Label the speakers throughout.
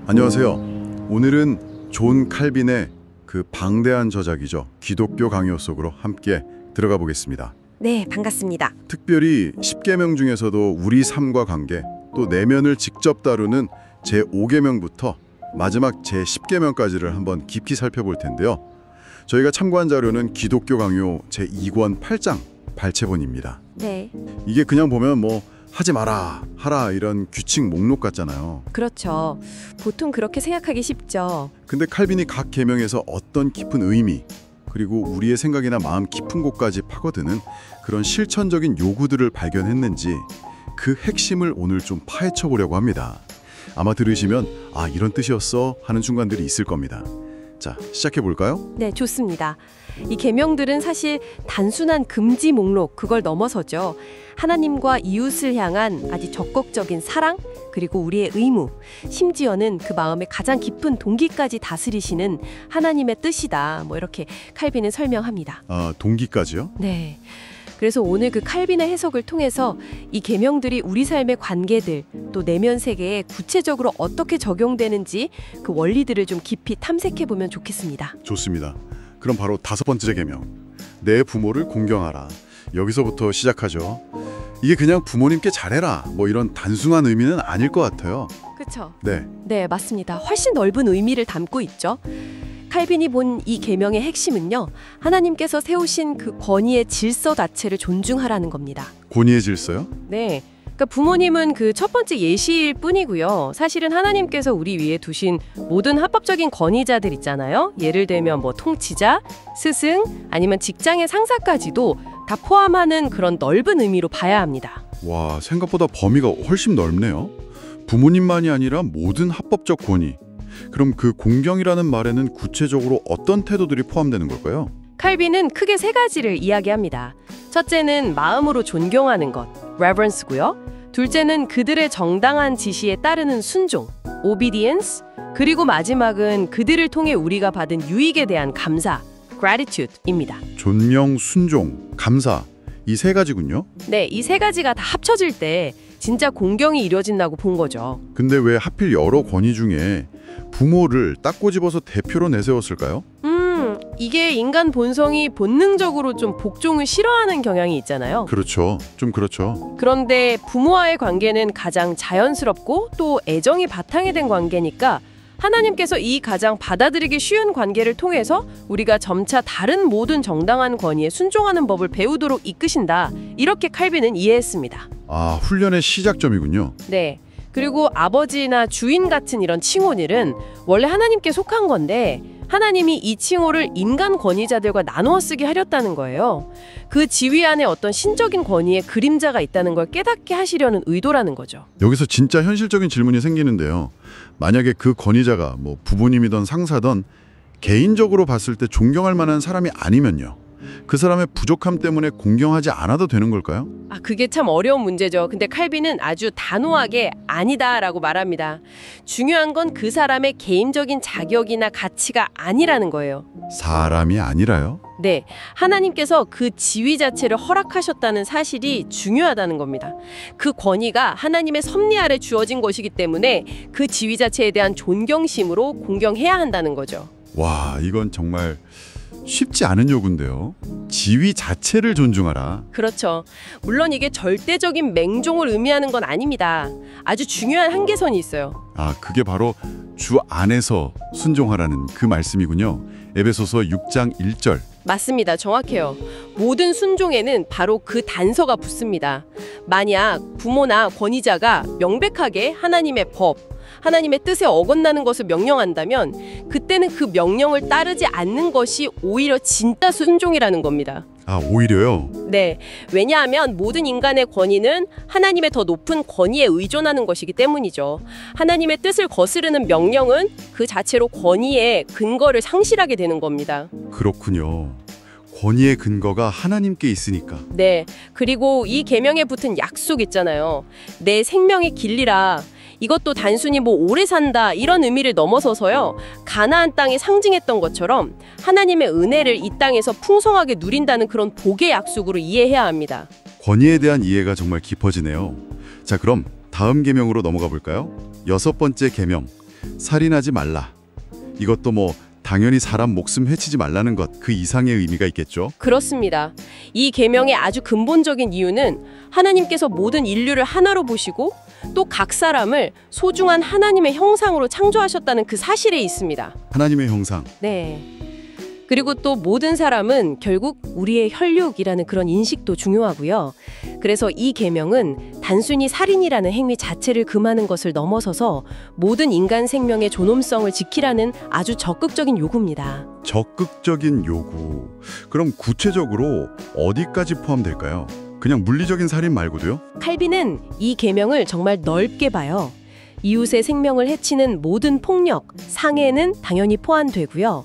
Speaker 1: 안녕하세요. 오늘은 존 칼빈의 그 방대한 저작이죠. 기독교 강요 속으로 함께 들어가 보겠습니다.
Speaker 2: 네, 반갑습니다.
Speaker 1: 특별히 10계명 중에서도 우리 삶과 관계, 또 내면을 직접 다루는 제5계명부터 마지막 제10계명까지를 한번 깊이 살펴볼 텐데요. 저희가 참고한 자료는 기독교 강요 제2권 8장 발췌본입니다.
Speaker 2: 네.
Speaker 1: 이게 그냥 보면 뭐 하지 마라, 하라 이런 규칙 목록 같잖아요.
Speaker 2: 그렇죠. 보통 그렇게 생각하기 쉽죠.
Speaker 1: 근데 칼빈이 각 계명에서 어떤 깊은 의미, 그리고 우리의 생각이나 마음 깊은 곳까지 파고드는 그런 실천적인 요구들을 발견했는지 그 핵심을 오늘 좀 파헤쳐 보려고 합니다. 아마 들으시면 아, 이런 뜻이었어 하는 순간들이 있을 겁니다. 자, 시작해 볼까요?
Speaker 2: 네, 좋습니다. 이 계명들은 사실 단순한 금지 목록, 그걸 넘어서죠. 하나님과 이웃을 향한 아주 적극적인 사랑, 그리고 우리의 의무, 심지어는 그 마음의 가장 깊은 동기까지 다스리시는 하나님의 뜻이다. 뭐 이렇게 칼빈은 설명합니다.
Speaker 1: 아, 동기까지요?
Speaker 2: 네. 그래서 오늘 그 칼빈의 해석을 통해서 이 계명들이 우리 삶의 관계들, 또 내면 세계에 구체적으로 어떻게 적용되는지 그 원리들을 좀 깊이 탐색해 보면 좋겠습니다.
Speaker 1: 좋습니다. 그럼 바로 5번째 계명. 내 부모를 공경하라. 여기서부터 시작하죠. 이게 그냥 부모님께 잘해라, 뭐 이런 단순한 의미는 아닐 것 같아요.
Speaker 2: 그렇죠?
Speaker 1: 네.
Speaker 2: 네, 맞습니다. 훨씬 넓은 의미를 담고 있죠. 칼빈이 본 이 계명의 핵심은요, 하나님께서 세우신 그 권위의 질서 자체를 존중하라는 겁니다.
Speaker 1: 권위의 질서요?
Speaker 2: 네. 그러니까 부모님은 그 첫 번째 예시일 뿐이고요. 사실은 하나님께서 우리 위에 두신 모든 합법적인 권위자들 있잖아요. 예를 들면 뭐 통치자, 스승, 아니면 직장의 상사까지도 다 포함하는 그런 넓은 의미로 봐야 합니다.
Speaker 1: 와, 생각보다 범위가 훨씬 넓네요. 부모님만이 아니라 모든 합법적 권위. 그럼 그 공경이라는 말에는 구체적으로 어떤 태도들이 포함되는 걸까요?
Speaker 2: 칼빈은 크게 3가지를 이야기합니다. 첫째는 마음으로 존경하는 것, reverence고요. 둘째는 그들의 정당한 지시에 따르는 순종, obedience. 그리고 마지막은 그들을 통해 우리가 받은 유익에 대한 감사, gratitude입니다.
Speaker 1: 존경, 순종, 감사. 이 3가지군요.
Speaker 2: 네, 이 3가지가 다 합쳐질 때 진짜 공경이 이루어진다고 본 거죠.
Speaker 1: 근데 왜 하필 여러 권위 중에 부모를 딱 꼬집어서 대표로 내세웠을까요?
Speaker 2: 이게 인간 본성이 본능적으로 좀 복종을 싫어하는 경향이 있잖아요.
Speaker 1: 그렇죠. 좀 그렇죠.
Speaker 2: 그런데 부모와의 관계는 가장 자연스럽고 또 애정이 바탕이 된 관계니까 하나님께서 이 가장 받아들이기 쉬운 관계를 통해서 우리가 점차 다른 모든 정당한 권위에 순종하는 법을 배우도록 이끄신다. 이렇게 칼빈은 이해했습니다.
Speaker 1: 아, 훈련의 시작점이군요.
Speaker 2: 네. 그리고 아버지나 주인 같은 이런 칭호들은 원래 하나님께 속한 건데 하나님이 이 칭호를 인간 권위자들과 나누어 쓰게 하렸다는 거예요. 그 지위 안에 어떤 신적인 권위의 그림자가 있다는 걸 깨닫게 하시려는 의도라는 거죠.
Speaker 1: 여기서 진짜 현실적인 질문이 생기는데요. 만약에 그 권위자가 뭐 부모님이든 상사든 개인적으로 봤을 때 존경할 만한 사람이 아니면요. 그 사람의 부족함 때문에 공경하지 않아도 되는 걸까요?
Speaker 2: 아, 그게 참 어려운 문제죠. 근데 칼빈은 아주 단호하게 아니다라고 말합니다. 중요한 건 그 사람의 개인적인 자격이나 가치가 아니라는 거예요.
Speaker 1: 사람이 아니라요?
Speaker 2: 네, 하나님께서 그 지위 자체를 허락하셨다는 사실이 중요하다는 겁니다. 그 권위가 하나님의 섭리 아래 주어진 것이기 때문에 그 지위 자체에 대한 존경심으로 공경해야 한다는 거죠.
Speaker 1: 와, 이건 정말 쉽지 않은 요구인데요. 지위 자체를 존중하라.
Speaker 2: 그렇죠. 물론 이게 절대적인 맹종을 의미하는 건 아닙니다. 아주 중요한 한계선이 있어요.
Speaker 1: 아, 그게 바로 주 안에서 순종하라는 그 말씀이군요. 에베소서 6장 1절.
Speaker 2: 맞습니다. 정확해요. 모든 순종에는 바로 그 단서가 붙습니다. 만약 부모나 권위자가 명백하게 하나님의 법, 하나님의 뜻에 어긋나는 것을 명령한다면 그때는 그 명령을 따르지 않는 것이 오히려 진짜 순종이라는 겁니다.
Speaker 1: 아, 오히려요?
Speaker 2: 네. 왜냐하면 모든 인간의 권위는 하나님의 더 높은 권위에 의존하는 것이기 때문이죠. 하나님의 뜻을 거스르는 명령은 그 자체로 권위의 근거를 상실하게 되는 겁니다.
Speaker 1: 그렇군요. 권위의 근거가 하나님께 있으니까.
Speaker 2: 네. 그리고 이 계명에 붙은 약속 있잖아요. 내 생명의 길리라. 이것도 단순히 뭐 오래 산다 이런 의미를 넘어서서요. 가나안 땅에 상징했던 것처럼 하나님의 은혜를 이 땅에서 풍성하게 누린다는 그런 복의 약속으로 이해해야 합니다.
Speaker 1: 권위에 대한 이해가 정말 깊어지네요. 자, 그럼 다음 계명으로 넘어가 볼까요? 6번째 계명, 살인하지 말라. 이것도 뭐 당연히 사람 목숨 해치지 말라는 것 그 이상의 의미가 있겠죠.
Speaker 2: 그렇습니다. 이 계명의 아주 근본적인 이유는 하나님께서 모든 인류를 하나로 보시고 또 각 사람을 소중한 하나님의 형상으로 창조하셨다는 그 사실에 있습니다.
Speaker 1: 하나님의 형상.
Speaker 2: 네. 그리고 또 모든 사람은 결국 우리의 혈육이라는 그런 인식도 중요하고요. 그래서 이 계명은 단순히 살인이라는 행위 자체를 금하는 것을 넘어서서 모든 인간 생명의 존엄성을 지키라는 아주 적극적인 요구입니다.
Speaker 1: 적극적인 요구. 그럼 구체적으로 어디까지 포함될까요? 그냥 물리적인 살인 말고도요?
Speaker 2: 칼빈은 이 계명을 정말 넓게 봐요. 이웃의 생명을 해치는 모든 폭력, 상해는 당연히 포함되고요.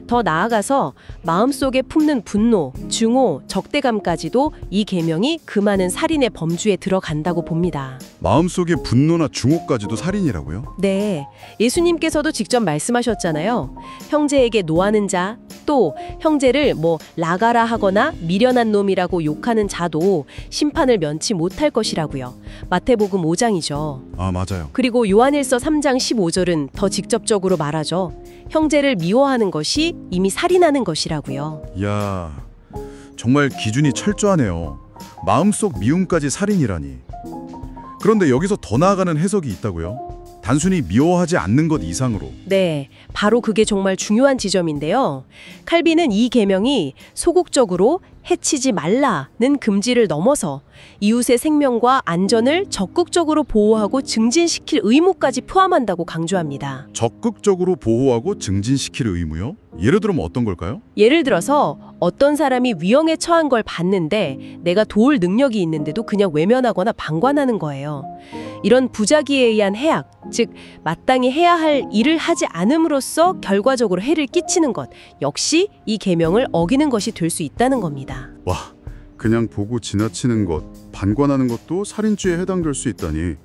Speaker 2: 더 나아가서 마음속에 품는 분노, 증오, 적대감까지도 이 계명이 금하는 살인의 범주에 들어간다고 봅니다.
Speaker 1: 마음속의 분노나 증오까지도 살인이라고요?
Speaker 2: 네, 예수님께서도 직접 말씀하셨잖아요. 형제에게 노하는 자, 또 형제를 나가라 하거나 미련한 놈이라고 욕하는 자도 심판을 면치 못할 것이라고요. 마태복음 5장이죠.
Speaker 1: 아, 맞아요.
Speaker 2: 그리고 요한일서 3장 15절은 더 직접적으로 말하죠. 형제를 미워하는 것이 이미 살인하는 것이라고요.
Speaker 1: 이야, 정말 기준이 철저하네요. 마음속 미움까지 살인이라니. 그런데 여기서 더 나아가는 해석이 있다고요? 단순히 미워하지 않는 것 이상으로.
Speaker 2: 네, 바로 그게 정말 중요한 지점인데요. 칼빈은 이 계명이 소극적으로 해치지 말라는 금지를 넘어서 이웃의 생명과 안전을 적극적으로 보호하고 증진시킬 의무까지 포함한다고 강조합니다.
Speaker 1: 적극적으로 보호하고 증진시킬 의무요? 예를 들면 어떤 걸까요?
Speaker 2: 예를 들어서 어떤 사람이 위험에 처한 걸 봤는데 내가 도울 능력이 있는데도 그냥 외면하거나 방관하는 거예요. 이런 부작위에 의한 해악, 즉 마땅히 해야 할 일을 하지 않음으로써 결과적으로 해를 끼치는 것, 역시 이 계명을 어기는 것이 될 수 있다는 겁니다.
Speaker 1: 와, 그냥 보고 지나치는 것, 방관하는 것도 살인죄에 해당될 수 있다니.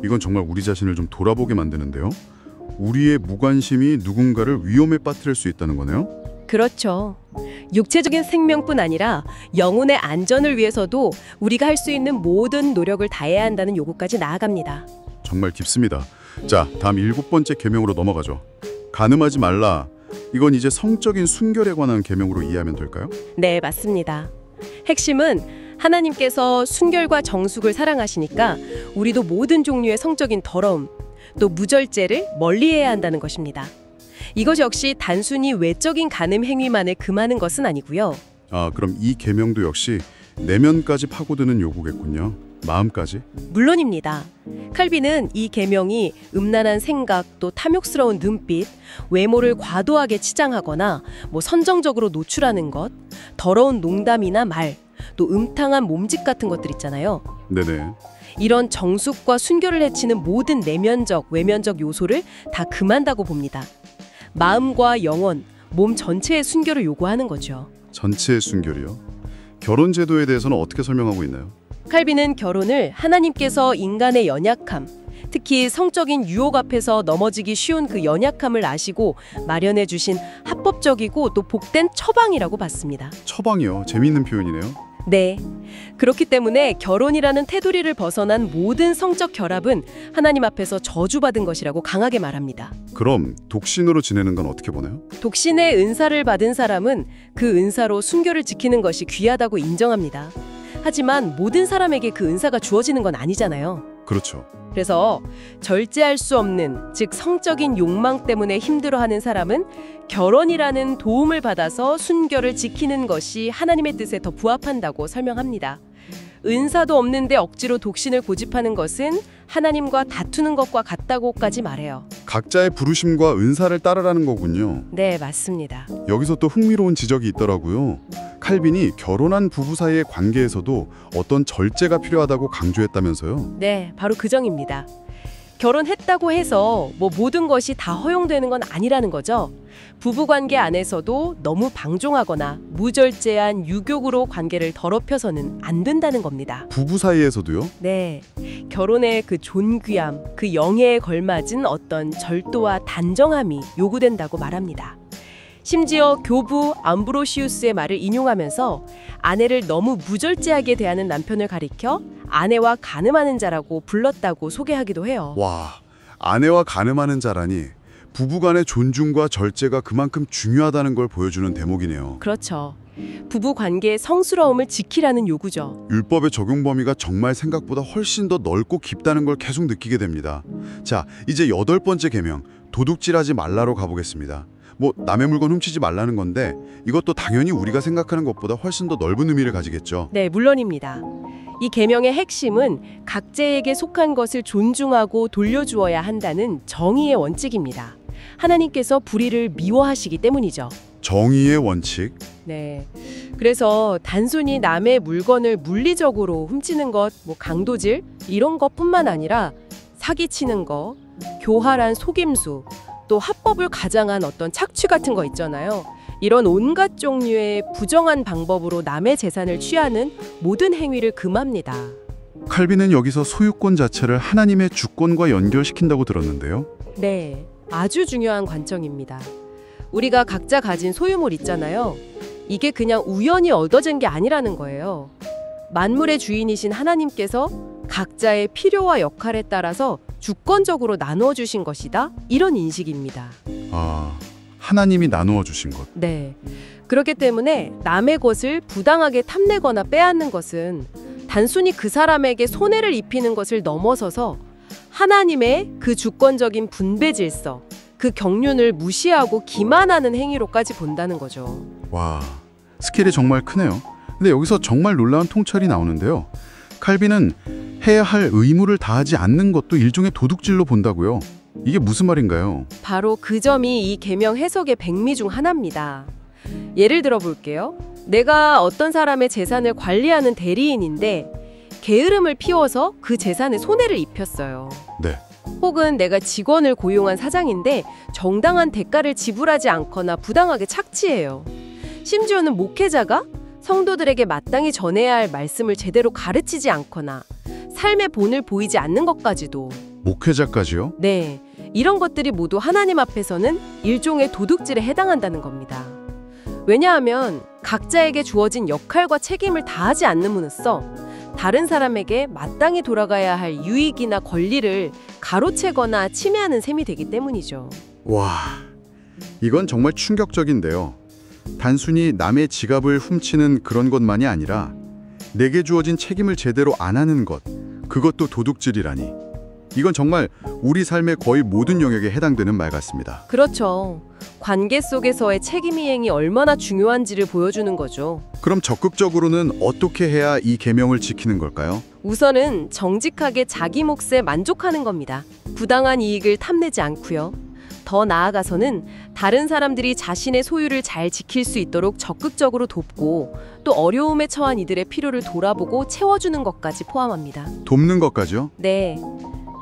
Speaker 1: 이건 정말 우리 자신을 좀 돌아보게 만드는데요. 우리의 무관심이 누군가를 위험에 빠뜨릴 수 있다는 거네요.
Speaker 2: 그렇죠. 육체적인 생명뿐 아니라 영혼의 안전을 위해서도 우리가 할 수 있는 모든 노력을 다해야 한다는 요구까지 나아갑니다.
Speaker 1: 정말 깊습니다. 자, 다음 7번째 계명으로 넘어가죠. 간음하지 말라. 이건 이제 성적인 순결에 관한 계명으로 이해하면 될까요?
Speaker 2: 네, 맞습니다. 핵심은 하나님께서 순결과 정숙을 사랑하시니까 우리도 모든 종류의 성적인 더러움, 또 무절제를 멀리해야 한다는 것입니다. 이것 역시 단순히 외적인 간음 행위만을 금하는 것은 아니고요.
Speaker 1: 아, 그럼 이 계명도 역시 내면까지 파고드는 요구겠군요. 마음까지.
Speaker 2: 물론입니다. 칼빈은 이 계명이 음란한 생각, 또 탐욕스러운 눈빛, 외모를 과도하게 치장하거나 선정적으로 노출하는 것, 더러운 농담이나 말, 또 음탕한 몸짓 같은 것들 있잖아요.
Speaker 1: 네네.
Speaker 2: 이런 정숙과 순결을 해치는 모든 내면적, 외면적 요소를 다 금한다고 봅니다. 마음과 영혼, 몸 전체의 순결을 요구하는 거죠.
Speaker 1: 전체의 순결이요? 결혼 제도에 대해서는 어떻게 설명하고 있나요?
Speaker 2: 칼빈은 결혼을 하나님께서 인간의 연약함, 특히 성적인 유혹 앞에서 넘어지기 쉬운 그 연약함을 아시고 마련해 주신 합법적이고 또 복된 처방이라고 봤습니다.
Speaker 1: 처방이요? 재미있는 표현이네요.
Speaker 2: 네. 그렇기 때문에 결혼이라는 테두리를 벗어난 모든 성적 결합은 하나님 앞에서 저주받은 것이라고 강하게 말합니다.
Speaker 1: 그럼 독신으로 지내는 건 어떻게 보나요?
Speaker 2: 독신의 은사를 받은 사람은 그 은사로 순결을 지키는 것이 귀하다고 인정합니다. 하지만 모든 사람에게 그 은사가 주어지는 건 아니잖아요.
Speaker 1: 그렇죠.
Speaker 2: 그래서 절제할 수 없는, 즉 성적인 욕망 때문에 힘들어하는 사람은 결혼이라는 도움을 받아서 순결을 지키는 것이 하나님의 뜻에 더 부합한다고 설명합니다. 은사도 없는데 억지로 독신을 고집하는 것은 하나님과 다투는 것과 같다고까지 말해요.
Speaker 1: 각자의 부르심과 은사를 따르라는 거군요.
Speaker 2: 네, 맞습니다.
Speaker 1: 여기서 또 흥미로운 지적이 있더라고요. 칼빈이 결혼한 부부 사이의 관계에서도 어떤 절제가 필요하다고 강조했다면서요.
Speaker 2: 네, 바로 그 점입니다. 결혼했다고 해서 모든 것이 다 허용되는 건 아니라는 거죠. 부부관계 안에서도 너무 방종하거나 무절제한 유격으로 관계를 더럽혀서는 안 된다는 겁니다.
Speaker 1: 부부 사이에서도요?
Speaker 2: 네, 결혼의 그 존귀함, 그 영예에 걸맞은 어떤 절도와 단정함이 요구된다고 말합니다. 심지어 교부 암브로시우스의 말을 인용하면서 아내를 너무 무절제하게 대하는 남편을 가리켜 아내와 간음하는 자라고 불렀다고 소개하기도 해요.
Speaker 1: 와, 아내와 간음하는 자라니 부부간의 존중과 절제가 그만큼 중요하다는 걸 보여주는 대목이네요.
Speaker 2: 그렇죠. 부부 관계의 성스러움을 지키라는 요구죠.
Speaker 1: 율법의 적용 범위가 정말 생각보다 훨씬 더 넓고 깊다는 걸 계속 느끼게 됩니다. 자, 이제 8번째 계명, 도둑질하지 말라로 가보겠습니다. 뭐 남의 물건 훔치지 말라는 건데 이것도 당연히 우리가 생각하는 것보다 훨씬 더 넓은 의미를 가지겠죠.
Speaker 2: 네, 물론입니다. 이 계명의 핵심은 각자에게 속한 것을 존중하고 돌려주어야 한다는 정의의 원칙입니다. 하나님께서 불의를 미워하시기 때문이죠.
Speaker 1: 정의의 원칙?
Speaker 2: 네. 그래서 단순히 남의 물건을 물리적으로 훔치는 것, 뭐 강도질 이런 것뿐만 아니라 사기치는 거, 교활한 속임수, 또 합법을 가장한 어떤 착취 같은 거 있잖아요. 이런 온갖 종류의 부정한 방법으로 남의 재산을 취하는 모든 행위를 금합니다.
Speaker 1: 칼빈은 여기서 소유권 자체를 하나님의 주권과 연결시킨다고 들었는데요.
Speaker 2: 네, 아주 중요한 관점입니다. 우리가 각자 가진 소유물 있잖아요. 이게 그냥 우연히 얻어진 게 아니라는 거예요. 만물의 주인이신 하나님께서 각자의 필요와 역할에 따라서 주권적으로 나누어 주신 것이다. 이런 인식입니다.
Speaker 1: 아, 하나님이 나누어 주신 것.
Speaker 2: 네. 그렇기 때문에 남의 것을 부당하게 탐내거나 빼앗는 것은 단순히 그 사람에게 손해를 입히는 것을 넘어서서 하나님의 그 주권적인 분배 질서, 그 경륜을 무시하고 기만하는 행위로까지 본다는 거죠.
Speaker 1: 와, 스케일이 정말 크네요. 근데 여기서 정말 놀라운 통찰이 나오는데요. 칼빈은 해야 할 의무를 다하지 않는 것도 일종의 도둑질로 본다고요. 이게 무슨 말인가요?
Speaker 2: 바로 그 점이 이 계명 해석의 백미 중 하나입니다. 예를 들어 볼게요. 내가 어떤 사람의 재산을 관리하는 대리인인데 게으름을 피워서 그 재산에 손해를 입혔어요.
Speaker 1: 네.
Speaker 2: 혹은 내가 직원을 고용한 사장인데 정당한 대가를 지불하지 않거나 부당하게 착취해요. 심지어는 목회자가 성도들에게 마땅히 전해야 할 말씀을 제대로 가르치지 않거나 삶의 본을 보이지 않는 것까지도.
Speaker 1: 목회자까지요?
Speaker 2: 네, 이런 것들이 모두 하나님 앞에서는 일종의 도둑질에 해당한다는 겁니다. 왜냐하면 각자에게 주어진 역할과 책임을 다하지 않음으로써 다른 사람에게 마땅히 돌아가야 할 유익이나 권리를 가로채거나 침해하는 셈이 되기 때문이죠.
Speaker 1: 와, 이건 정말 충격적인데요. 단순히 남의 지갑을 훔치는 그런 것만이 아니라 내게 주어진 책임을 제대로 안 하는 것, 그것도 도둑질이라니. 이건 정말 우리 삶의 거의 모든 영역에 해당되는 말 같습니다.
Speaker 2: 그렇죠. 관계 속에서의 책임 이행이 얼마나 중요한지를 보여주는 거죠.
Speaker 1: 그럼 적극적으로는 어떻게 해야 이 계명을 지키는 걸까요?
Speaker 2: 우선은 정직하게 자기 몫에 만족하는 겁니다. 부당한 이익을 탐내지 않고요. 더 나아가서는 다른 사람들이 자신의 소유를 잘 지킬 수 있도록 적극적으로 돕고 또 어려움에 처한 이들의 필요를 돌아보고 채워주는 것까지 포함합니다.
Speaker 1: 돕는 것까지요?
Speaker 2: 네.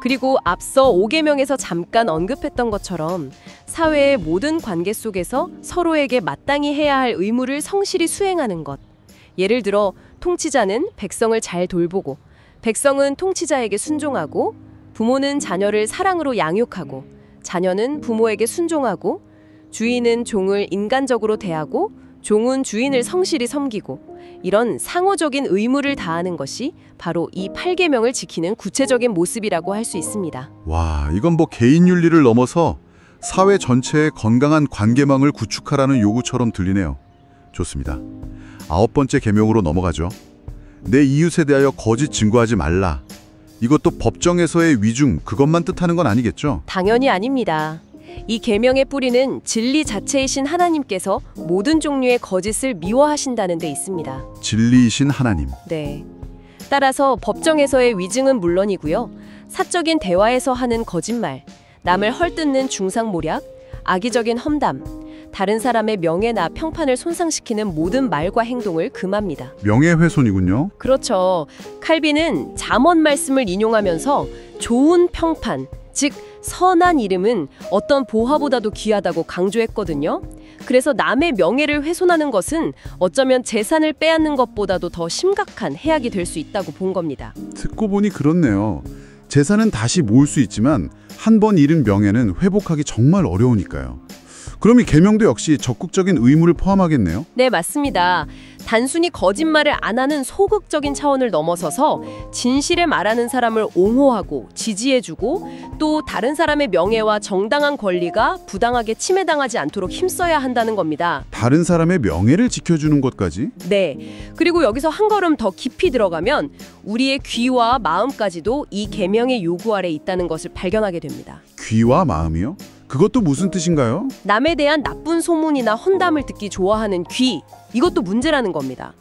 Speaker 2: 그리고 앞서 5계명에서 잠깐 언급했던 것처럼 사회의 모든 관계 속에서 서로에게 마땅히 해야 할 의무를 성실히 수행하는 것. 예를 들어 통치자는 백성을 잘 돌보고 백성은 통치자에게 순종하고 부모는 자녀를 사랑으로 양육하고 자녀는 부모에게 순종하고 주인은 종을 인간적으로 대하고 종은 주인을 성실히 섬기고 이런 상호적인 의무를 다하는 것이 바로 이 8계명을 지키는 구체적인 모습이라고 할 수 있습니다.
Speaker 1: 와, 이건 뭐 개인 윤리를 넘어서 사회 전체의 건강한 관계망을 구축하라는 요구처럼 들리네요. 좋습니다. 9번째 계명으로 넘어가죠. 내 이웃에 대하여 거짓 증거하지 말라. 이것도 법정에서의 위중, 그것만 뜻하는 건 아니겠죠?
Speaker 2: 당연히 아닙니다. 이 계명의 뿌리는 진리 자체이신 하나님께서 모든 종류의 거짓을 미워하신다는 데 있습니다.
Speaker 1: 진리이신 하나님.
Speaker 2: 네. 따라서 법정에서의 위증은 물론이고요. 사적인 대화에서 하는 거짓말, 남을 헐뜯는 중상모략, 악의적인 험담, 다른 사람의 명예나 평판을 손상시키는 모든 말과 행동을 금합니다.
Speaker 1: 명예훼손이군요.
Speaker 2: 그렇죠. 칼빈은 잠언 말씀을 인용하면서 좋은 평판, 즉 선한 이름은 어떤 보화보다도 귀하다고 강조했거든요. 그래서 남의 명예를 훼손하는 것은 어쩌면 재산을 빼앗는 것보다도 더 심각한 해악이 될 수 있다고 본 겁니다.
Speaker 1: 듣고 보니 그렇네요. 재산은 다시 모을 수 있지만 한 번 잃은 명예는 회복하기 정말 어려우니까요. 그럼 이 계명도 역시 적극적인 의무를 포함하겠네요.
Speaker 2: 네, 맞습니다. 단순히 거짓말을 안 하는 소극적인 차원을 넘어서서 진실을 말하는 사람을 옹호하고 지지해주고 또 다른 사람의 명예와 정당한 권리가 부당하게 침해당하지 않도록 힘써야 한다는 겁니다.
Speaker 1: 다른 사람의 명예를 지켜주는 것까지?
Speaker 2: 네. 그리고 여기서 한 걸음 더 깊이 들어가면 우리의 귀와 마음까지도 이 계명의 요구 아래 있다는 것을 발견하게 됩니다.
Speaker 1: 귀와 마음이요? 그것도 무슨 뜻인가요?
Speaker 2: 남에 대한 나쁜 소문이나 험담을 듣기 좋아하는 귀, 이것도 문제라는 겁니다.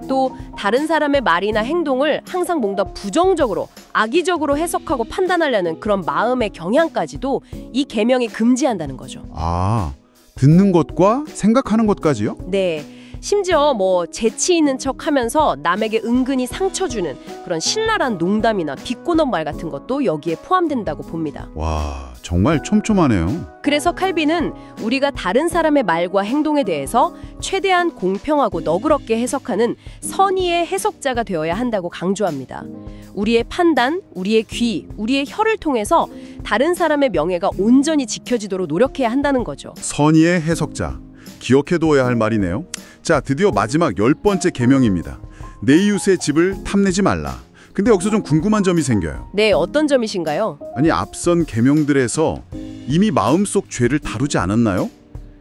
Speaker 2: 또 다른 사람의 말이나 행동을 항상 뭔가 부정적으로, 악의적으로 해석하고 판단하려는 그런 마음의 경향까지도 이 계명이 금지한다는 거죠.
Speaker 1: 아, 듣는 것과 생각하는 것까지요?
Speaker 2: 네. 심지어 재치 있는 척하면서 남에게 은근히 상처 주는 그런 신랄한 농담이나 비꼬는 말 같은 것도 여기에 포함된다고 봅니다.
Speaker 1: 와, 정말 촘촘하네요.
Speaker 2: 그래서 칼빈은 우리가 다른 사람의 말과 행동에 대해서 최대한 공평하고 너그럽게 해석하는 선의의 해석자가 되어야 한다고 강조합니다. 우리의 판단, 우리의 귀, 우리의 혀를 통해서 다른 사람의 명예가 온전히 지켜지도록 노력해야 한다는 거죠.
Speaker 1: 선의의 해석자. 기억해두어야 할 말이네요. 자, 드디어 마지막 10번째 계명입니다. 내 이웃의 집을 탐내지 말라. 근데 여기서 좀 궁금한 점이 생겨요.
Speaker 2: 네, 어떤 점이신가요?
Speaker 1: 아니, 앞선 계명들에서 이미 마음속 죄를 다루지 않았나요?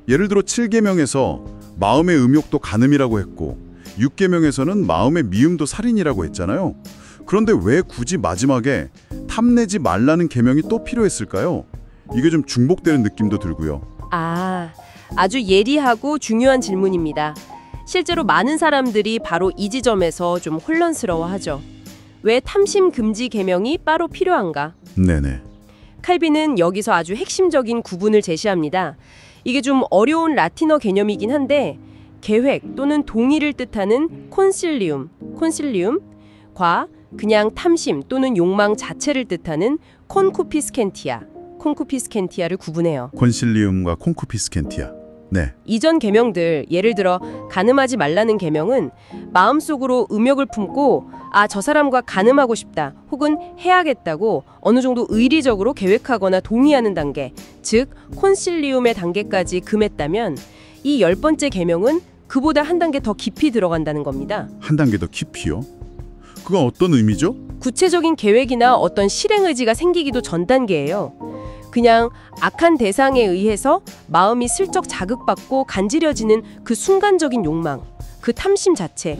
Speaker 1: 예를 들어 7계명에서 마음의 음욕도 간음이라고 했고 6계명에서는 마음의 미움도 살인이라고 했잖아요. 그런데 왜 굳이 마지막에 탐내지 말라는 계명이 또 필요했을까요? 이게 좀 중복되는 느낌도 들고요.
Speaker 2: 아주 예리하고 중요한 질문입니다. 실제로 많은 사람들이 바로 이 지점에서 좀 혼란스러워하죠. 왜 탐심 금지 계명이 따로 필요한가?
Speaker 1: 네네.
Speaker 2: 칼빈은 여기서 아주 핵심적인 구분을 제시합니다. 이게 좀 어려운 라틴어 개념이긴 한데 계획 또는 동의를 뜻하는 콘실리움과 그냥 탐심 또는 욕망 자체를 뜻하는 콘쿠피스켄티아를 구분해요.
Speaker 1: 콘실리움과 콘쿠피스켄티아. 네.
Speaker 2: 이전 계명들, 예를 들어 간음하지 말라는 계명은 마음속으로 음욕을 품고 저 사람과 간음하고 싶다 혹은 해야겠다고 어느 정도 의리적으로 계획하거나 동의하는 단계, 즉 콘실리움의 단계까지 금했다면 이 10번째 계명은 그보다 한 단계 더 깊이 들어간다는 겁니다.
Speaker 1: 한 단계 더 깊이요? 그건 어떤 의미죠?
Speaker 2: 구체적인 계획이나 어떤 실행 의지가 생기기도 전 단계예요. 그냥 악한 대상에 의해서 마음이 슬쩍 자극받고 간지러지는 그 순간적인 욕망, 그 탐심 자체,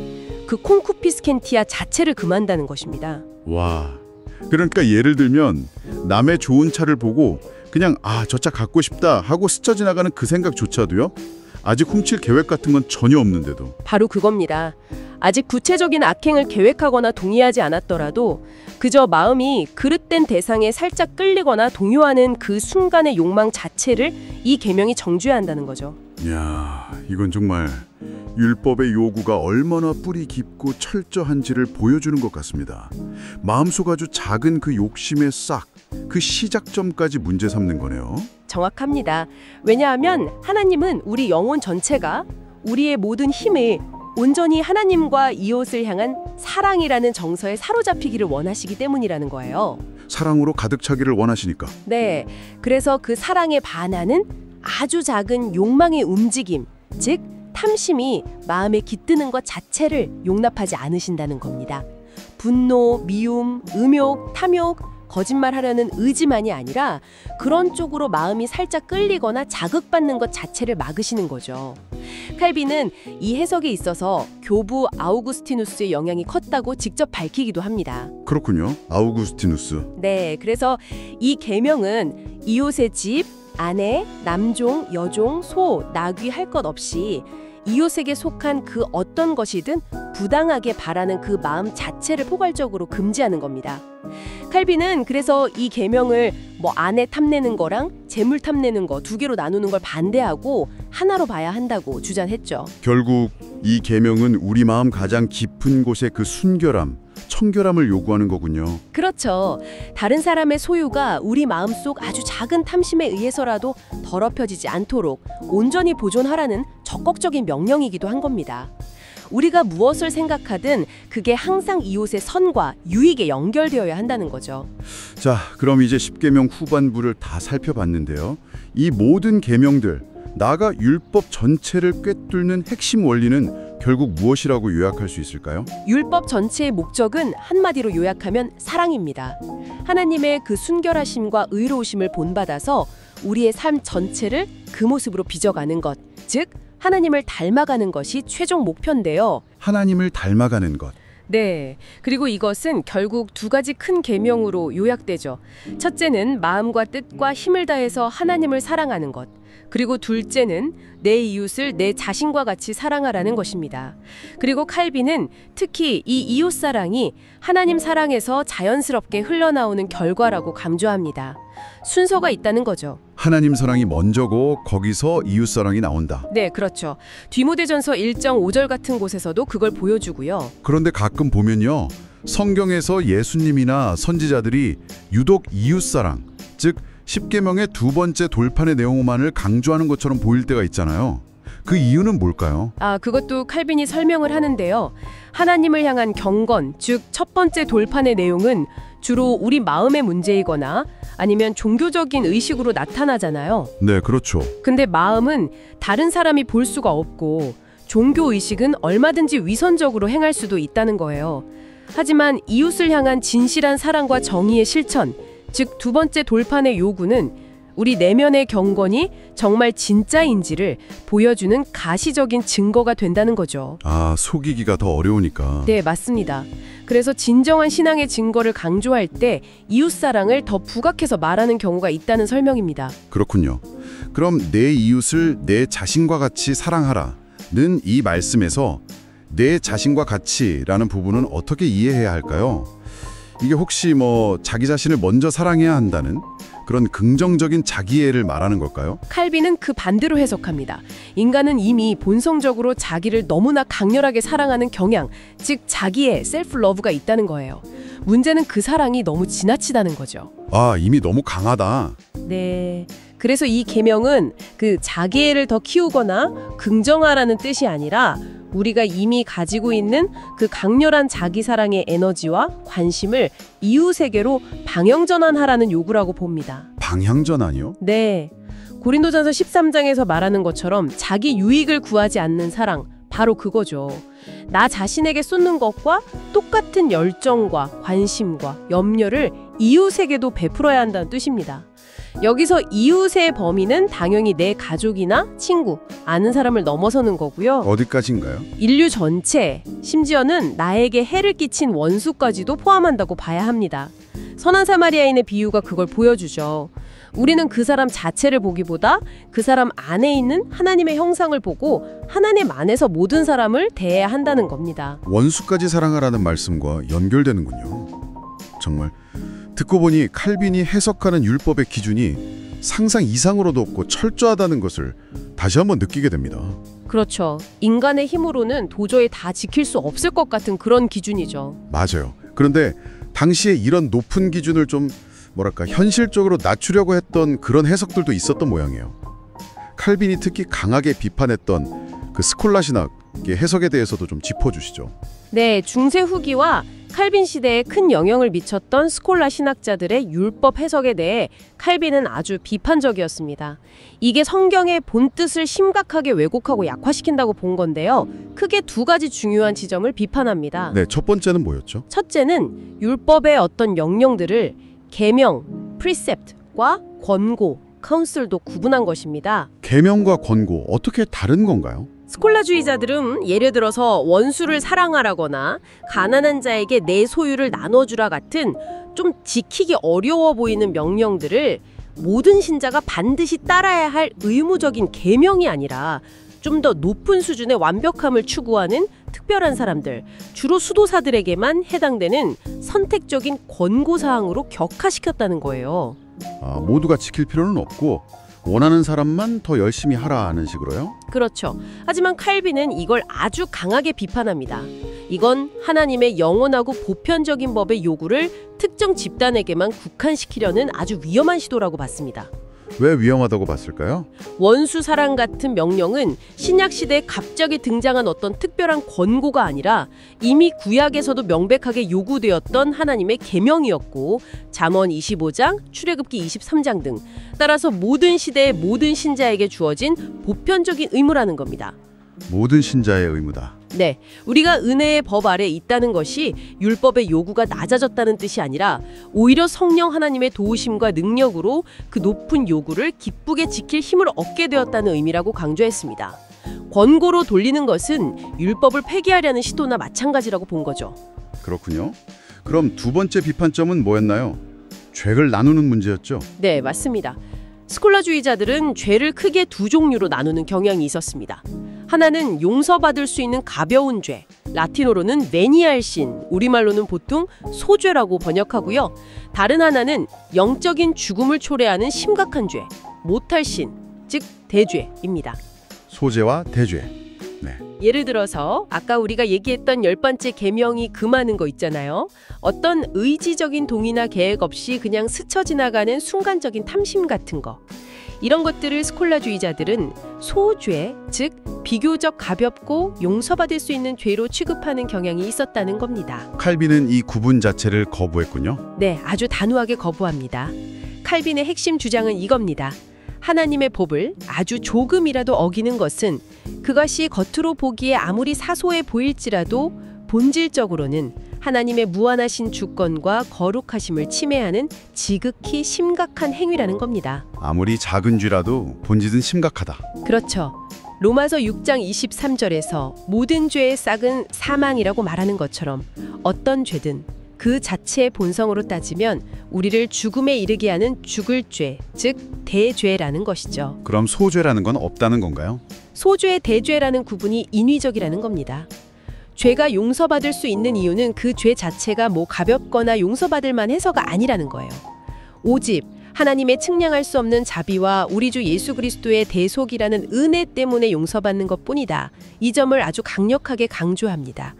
Speaker 2: 그 콘쿠피스켄티아 자체를 금한다는 것입니다.
Speaker 1: 와, 그러니까 예를 들면 남의 좋은 차를 보고 그냥 저 차 갖고 싶다 하고 스쳐 지나가는 그 생각조차도요? 아직 훔칠 계획 같은 건 전혀 없는데도.
Speaker 2: 바로 그겁니다. 아직 구체적인 악행을 계획하거나 동의하지 않았더라도 그저 마음이 그릇된 대상에 살짝 끌리거나 동요하는 그 순간의 욕망 자체를 이 계명이 정죄해야 한다는 거죠.
Speaker 1: 이야, 이건 정말 율법의 요구가 얼마나 뿌리 깊고 철저한지를 보여주는 것 같습니다. 마음속 아주 작은 그 욕심의 싹, 그 시작점까지 문제 삼는 거네요.
Speaker 2: 정확합니다. 왜냐하면 하나님은 우리 영혼 전체가 우리의 모든 힘을 온전히 하나님과 이웃을 향한 사랑이라는 정서에 사로잡히기를 원하시기 때문이라는 거예요.
Speaker 1: 사랑으로 가득 차기를 원하시니까.
Speaker 2: 네, 그래서 그 사랑에 반하는 아주 작은 욕망의 움직임, 즉 탐심이 마음에 깃드는 것 자체를 용납하지 않으신다는 겁니다. 분노, 미움, 음욕, 탐욕, 거짓말하려는 의지만이 아니라 그런 쪽으로 마음이 살짝 끌리거나 자극받는 것 자체를 막으시는 거죠. 칼빈은 이 해석에 있어서 교부 아우구스티누스의 영향이 컸다고 직접 밝히기도 합니다.
Speaker 1: 그렇군요. 아우구스티누스.
Speaker 2: 네, 그래서 이 계명은 이웃의 집, 아내, 남종, 여종, 소, 나귀 할 것 없이 이웃에게 속한 그 어떤 것이든 부당하게 바라는 그 마음 자체를 포괄적으로 금지하는 겁니다. 칼빈은 그래서 이 계명을 아내 탐내는 거랑 재물 탐내는 거 두 개로 나누는 걸 반대하고 하나로 봐야 한다고 주장했죠.
Speaker 1: 결국 이 계명은 우리 마음 가장 깊은 곳의 그 순결함, 청결함을 요구하는 거군요.
Speaker 2: 그렇죠. 다른 사람의 소유가 우리 마음속 아주 작은 탐심에 의해서라도 더럽혀지지 않도록 온전히 보존하라는 적극적인 명령이기도 한 겁니다. 우리가 무엇을 생각하든 그게 항상 이웃의 선과 유익에 연결되어야 한다는 거죠.
Speaker 1: 자, 그럼 이제 10계명 후반부를 다 살펴봤는데요. 이 모든 계명들 나아가 율법 전체를 꿰뚫는 핵심 원리는 결국 무엇이라고 요약할 수 있을까요?
Speaker 2: 율법 전체의 목적은 한마디로 요약하면 사랑입니다. 하나님의 그 순결하심과 의로우심을 본받아서 우리의 삶 전체를 그 모습으로 빚어가는 것, 즉 하나님을 닮아가는 것이 최종 목표인데요.
Speaker 1: 하나님을 닮아가는 것.
Speaker 2: 네, 그리고 이것은 결국 두 가지 큰 계명으로 요약되죠. 첫째는 마음과 뜻과 힘을 다해서 하나님을 사랑하는 것. 그리고 둘째는 내 이웃을 내 자신과 같이 사랑하라는 것입니다. 그리고 칼빈은 특히 이 이웃 사랑이 하나님 사랑에서 자연스럽게 흘러나오는 결과라고 강조합니다. 순서가 있다는 거죠.
Speaker 1: 하나님 사랑이 먼저고 거기서 이웃 사랑이 나온다.
Speaker 2: 네, 그렇죠. 디모데전서 1장 5절 같은 곳에서도 그걸 보여주고요.
Speaker 1: 그런데 가끔 보면요. 성경에서 예수님이나 선지자들이 유독 이웃 사랑, 즉 십계명의 두 번째 돌판의 내용만을 강조하는 것처럼 보일 때가 있잖아요. 그 이유는 뭘까요?
Speaker 2: 그것도 칼빈이 설명을 하는데요. 하나님을 향한 경건, 즉 첫 번째 돌판의 내용은 주로 우리 마음의 문제이거나 아니면 종교적인 의식으로 나타나잖아요.
Speaker 1: 네, 그렇죠.
Speaker 2: 근데 마음은 다른 사람이 볼 수가 없고 종교 의식은 얼마든지 위선적으로 행할 수도 있다는 거예요. 하지만 이웃을 향한 진실한 사랑과 정의의 실천, 즉 두 번째 돌판의 요구는 우리 내면의 경건이 정말 진짜인지를 보여주는 가시적인 증거가 된다는 거죠.
Speaker 1: 속이기가 더 어려우니까.
Speaker 2: 네, 맞습니다. 그래서 진정한 신앙의 증거를 강조할 때 이웃사랑을 더 부각해서 말하는 경우가 있다는 설명입니다.
Speaker 1: 그렇군요. 그럼 내 이웃을 내 자신과 같이 사랑하라는 이 말씀에서 내 자신과 같이라는 부분은 어떻게 이해해야 할까요? 이게 혹시 자기 자신을 먼저 사랑해야 한다는 그런 긍정적인 자기애를 말하는 걸까요?
Speaker 2: 칼빈은 그 반대로 해석합니다. 인간은 이미 본성적으로 자기를 너무나 강렬하게 사랑하는 경향, 즉 자기의 셀프 러브가 있다는 거예요. 문제는 그 사랑이 너무 지나치다는 거죠.
Speaker 1: 이미 너무 강하다.
Speaker 2: 네. 그래서 이 계명은 그 자기애를 더 키우거나 긍정하라는 뜻이 아니라 우리가 이미 가지고 있는 그 강렬한 자기 사랑의 에너지와 관심을 이웃에게로 방향전환하라는 요구라고 봅니다.
Speaker 1: 방향전환이요?
Speaker 2: 네. 고린도전서 13장에서 말하는 것처럼 자기 유익을 구하지 않는 사랑, 바로 그거죠. 나 자신에게 쏟는 것과 똑같은 열정과 관심과 염려를 이웃에게도 베풀어야 한다는 뜻입니다. 여기서 이웃의 범위는 당연히 내 가족이나 친구, 아는 사람을 넘어서는 거고요.
Speaker 1: 어디까지인가요?
Speaker 2: 인류 전체, 심지어는 나에게 해를 끼친 원수까지도 포함한다고 봐야 합니다. 선한 사마리아인의 비유가 그걸 보여주죠. 우리는 그 사람 자체를 보기보다 그 사람 안에 있는 하나님의 형상을 보고 하나님 안에서 모든 사람을 대해야 한다는 겁니다.
Speaker 1: 원수까지 사랑하라는 말씀과 연결되는군요. 정말 듣고 보니 칼빈이 해석하는 율법의 기준이 상상 이상으로 높고 철저하다는 것을 다시 한번 느끼게 됩니다.
Speaker 2: 그렇죠. 인간의 힘으로는 도저히 다 지킬 수 없을 것 같은 그런 기준이죠.
Speaker 1: 맞아요. 그런데 당시에 이런 높은 기준을 좀 현실적으로 낮추려고 했던 그런 해석들도 있었던 모양이에요. 칼빈이 특히 강하게 비판했던 그 스콜라 신학의 해석에 대해서도 좀 짚어주시죠.
Speaker 2: 네, 중세 후기와 칼빈 시대에 큰 영향을 미쳤던 스콜라 신학자들의 율법 해석에 대해 칼빈은 아주 비판적이었습니다. 이게 성경의 본뜻을 심각하게 왜곡하고 약화시킨다고 본 건데요. 크게 두 가지 중요한 지점을 비판합니다.
Speaker 1: 네, 첫 번째는 뭐였죠?
Speaker 2: 첫째는 율법의 어떤 명령들을 계명, 프리셉트과 권고, 카운슬도 구분한 것입니다.
Speaker 1: 계명과 권고 어떻게 다른 건가요?
Speaker 2: 스콜라주의자들은 예를 들어서 원수를 사랑하라거나 가난한 자에게 내 소유를 나눠주라 같은 좀 지키기 어려워 보이는 명령들을 모든 신자가 반드시 따라야 할 의무적인 계명이 아니라 좀 더 높은 수준의 완벽함을 추구하는 특별한 사람들, 주로 수도사들에게만 해당되는 선택적인 권고사항으로 격화시켰다는 거예요.
Speaker 1: 모두가 지킬 필요는 없고 원하는 사람만 더 열심히 하라 하는 식으로요?
Speaker 2: 그렇죠. 하지만 칼빈은 이걸 아주 강하게 비판합니다. 이건 하나님의 영원하고 보편적인 법의 요구를 특정 집단에게만 국한시키려는 아주 위험한 시도라고 봤습니다.
Speaker 1: 왜 위험하다고 봤을까요?
Speaker 2: 원수사랑 같은 명령은 신약시대에 갑자기 등장한 어떤 특별한 권고가 아니라 이미 구약에서도 명백하게 요구되었던 하나님의 계명이었고 잠언 25장, 출애굽기 23장 등 따라서 모든 시대의 모든 신자에게 주어진 보편적인 의무라는 겁니다.
Speaker 1: 모든 신자의 의무다.
Speaker 2: 네, 우리가 은혜의 법 아래 있다는 것이 율법의 요구가 낮아졌다는 뜻이 아니라 오히려 성령 하나님의 도우심과 능력으로 그 높은 요구를 기쁘게 지킬 힘을 얻게 되었다는 의미라고 강조했습니다. 권고로 돌리는 것은 율법을 폐기하려는 시도나 마찬가지라고 본 거죠.
Speaker 1: 그렇군요. 그럼 두 번째 비판점은 뭐였나요? 죄를 나누는 문제였죠.
Speaker 2: 네, 맞습니다. 스콜라주의자들은 죄를 크게 두 종류로 나누는 경향이 있었습니다. 하나는 용서받을 수 있는 가벼운 죄, 라틴어로는 베니알신, 우리말로는 보통 소죄라고 번역하고요. 다른 하나는 영적인 죽음을 초래하는 심각한 죄, 모탈신, 즉 대죄입니다.
Speaker 1: 소죄와 대죄. 네.
Speaker 2: 예를 들어서 아까 우리가 얘기했던 10번째 계명이 금하는 거 있잖아요. 어떤 의지적인 동의나 계획 없이 그냥 스쳐 지나가는 순간적인 탐심 같은 거. 이런 것들을 스콜라주의자들은 소죄, 즉 비교적 가볍고 용서받을 수 있는 죄로 취급하는 경향이 있었다는 겁니다.
Speaker 1: 칼빈은 이 구분 자체를 거부했군요.
Speaker 2: 네, 아주 단호하게 거부합니다. 칼빈의 핵심 주장은 이겁니다. 하나님의 법을 아주 조금이라도 어기는 것은 그것이 겉으로 보기에 아무리 사소해 보일지라도 본질적으로는 하나님의 무한하신 주권과 거룩하심을 침해하는 지극히 심각한 행위라는 겁니다.
Speaker 1: 아무리 작은 죄라도 본질은 심각하다.
Speaker 2: 그렇죠. 로마서 6장 23절에서 모든 죄의 싹은 사망이라고 말하는 것처럼 어떤 죄든 그 자체의 본성으로 따지면 우리를 죽음에 이르게 하는 죽을 죄, 즉 대죄라는 것이죠.
Speaker 1: 그럼 소죄라는 건 없다는 건가요?
Speaker 2: 소죄, 대죄라는 구분이 인위적이라는 겁니다. 죄가 용서받을 수 있는 이유는 그 죄 자체가 뭐 가볍거나 용서받을 만해서가 아니라는 거예요. 오직 하나님의 측량할 수 없는 자비와 우리 주 예수 그리스도의 대속이라는 은혜 때문에 용서받는 것뿐이다. 이 점을 아주 강력하게 강조합니다.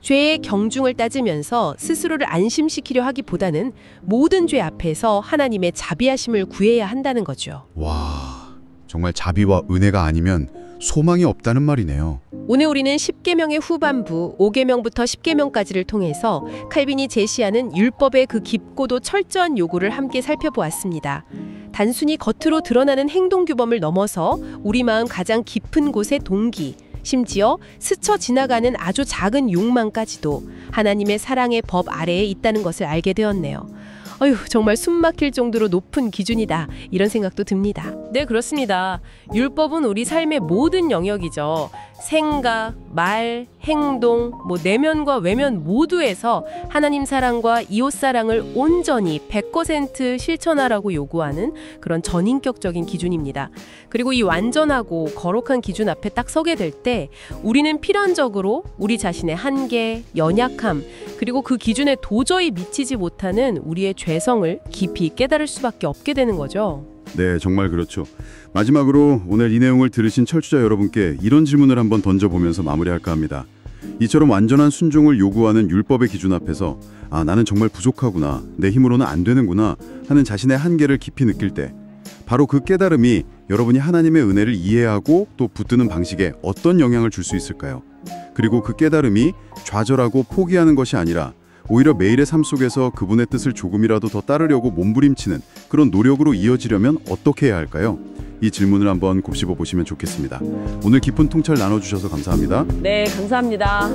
Speaker 2: 죄의 경중을 따지면서 스스로를 안심시키려 하기보다는 모든 죄 앞에서 하나님의 자비하심을 구해야 한다는 거죠.
Speaker 1: 와, 정말 자비와 은혜가 아니면 소망이 없다는 말이네요.
Speaker 2: 오늘 우리는 10계명의 후반부 5계명부터 10계명까지를 통해서 칼빈이 제시하는 율법의 그 깊고도 철저한 요구를 함께 살펴보았습니다. 단순히 겉으로 드러나는 행동규범을 넘어서 우리 마음 가장 깊은 곳의 동기, 심지어 스쳐 지나가는 아주 작은 욕망까지도 하나님의 사랑의 법 아래에 있다는 것을 알게 되었네요. 어휴, 정말 숨막힐 정도로 높은 기준이다. 이런 생각도 듭니다. 네, 그렇습니다. 율법은 우리 삶의 모든 영역이죠. 생각, 말, 행동, 내면과 외면 모두에서 하나님 사랑과 이웃 사랑을 온전히 100% 실천하라고 요구하는 그런 전인격적인 기준입니다. 그리고 이 완전하고 거룩한 기준 앞에 딱 서게 될 때 우리는 필연적으로 우리 자신의 한계, 연약함, 그리고 그 기준에 도저히 미치지 못하는 우리의 죄성을 깊이 깨달을 수밖에 없게 되는 거죠.
Speaker 1: 네, 정말 그렇죠. 마지막으로 오늘 이 내용을 들으신 철주자 여러분께 이런 질문을 한번 던져보면서 마무리할까 합니다. 이처럼 완전한 순종을 요구하는 율법의 기준 앞에서 나는 정말 부족하구나, 내 힘으로는 안 되는구나 하는 자신의 한계를 깊이 느낄 때 바로 그 깨달음이 여러분이 하나님의 은혜를 이해하고 또 붙드는 방식에 어떤 영향을 줄 수 있을까요? 그리고 그 깨달음이 좌절하고 포기하는 것이 아니라 오히려 매일의 삶 속에서 그분의 뜻을 조금이라도 더 따르려고 몸부림치는 그런 노력으로 이어지려면 어떻게 해야 할까요? 이 질문을 한번 곱씹어 보시면 좋겠습니다. 오늘 깊은 통찰 나눠주셔서 감사합니다.
Speaker 2: 네, 감사합니다.